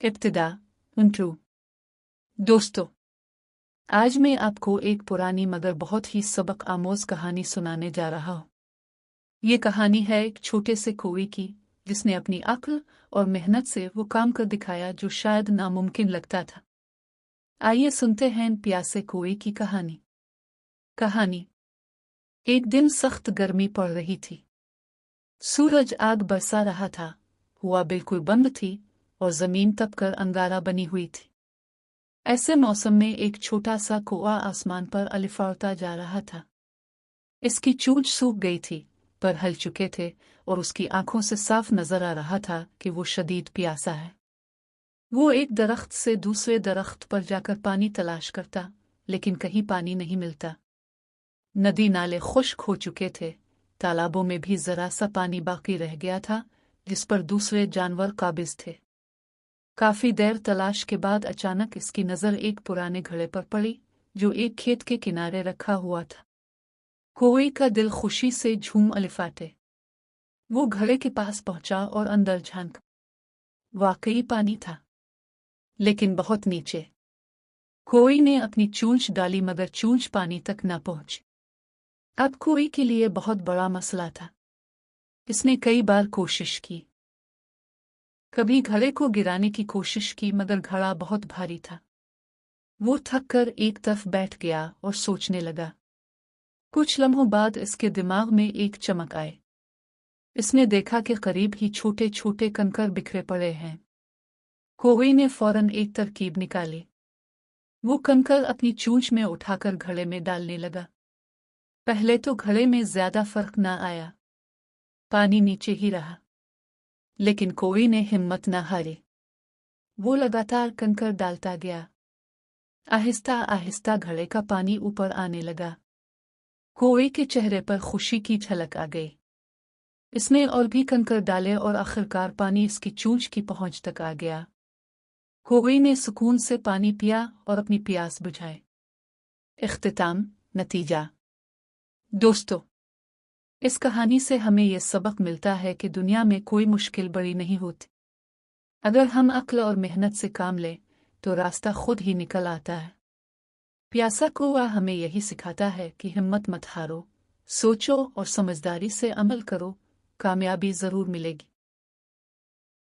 इब्तिदा intro. दोस्तों, आज मैं आपको एक पुरानी मगर बहुत ही सबक आमोज कहानी सुनाने जा रहा हूँ। ये कहानी है एक छोटे से कौवे की, जिसने अपनी अक्ल और मेहनत से वो काम कर दिखाया जो शायद नामुमकिन लगता था। आइए सुनते हैं इन प्यासे कौवे की कहानी। एक दिन सख्त गर्मी पड़ रही थी। सूरज आग बरसा रहा था, हवा बिल्कुल बंद थी और जमीन तपकर अंगारा बनी हुई थी। ऐसे मौसम में एक छोटा सा कौवा आसमान पर अलिफाड़ता जा रहा था। इसकी चोंच सूख गई थी, पर हल चुके थे और उसकी आंखों से साफ नजर आ रहा था कि वो शदीद प्यासा है। वो एक दरख्त से दूसरे दरख्त पर जाकर पानी तलाश करता, लेकिन कहीं पानी नहीं मिलता। नदी नाले खुश्क हो चुके थे, तालाबों में भी जरा सा पानी बाकी रह गया था, जिस पर दूसरे जानवर काबिज थे। काफी देर तलाश के बाद अचानक इसकी नजर एक पुराने घड़े पर पड़ी, जो एक खेत के किनारे रखा हुआ था। कौवे का दिल खुशी से झूम अलिफाटे। वो घड़े के पास पहुंचा और अंदर झांका। वाकई पानी था, लेकिन बहुत नीचे। कौवे ने अपनी चोंच डाली मगर चोंच पानी तक न पहुंची। अब कौवे के लिए बहुत बड़ा मसला था। इसने कई बार कोशिश की, कभी घड़े को गिराने की कोशिश की, मगर घड़ा बहुत भारी था। वो थक कर एक तरफ बैठ गया और सोचने लगा। कुछ लम्हों बाद इसके दिमाग में एक चमक आए। इसने देखा कि करीब ही छोटे छोटे कंकर बिखरे पड़े हैं। कौवे ने फौरन एक तरकीब निकाली। वो कंकर अपनी चोंच में उठाकर घड़े में डालने लगा। पहले तो घड़े में ज्यादा फर्क न आया, पानी नीचे ही रहा। लेकिन कौवे ने हिम्मत न हारी। वो लगातार कंकर डालता गया। आहिस्ता आहिस्ता घड़े का पानी ऊपर आने लगा। कौवे के चेहरे पर खुशी की झलक आ गई। इसने और भी कंकर डाले और आखिरकार पानी इसकी चोंच की पहुंच तक आ गया। कौवे ने सुकून से पानी पिया और अपनी प्यास बुझाई। इख्तिताम, नतीजा। दोस्तों, इस कहानी से हमें यह सबक मिलता है कि दुनिया में कोई मुश्किल बड़ी नहीं होती। अगर हम अक्ल और मेहनत से काम लें तो रास्ता खुद ही निकल आता है। प्यासा कौवा हमें यही सिखाता है कि हिम्मत मत हारो, सोचो और समझदारी से अमल करो, कामयाबी जरूर मिलेगी।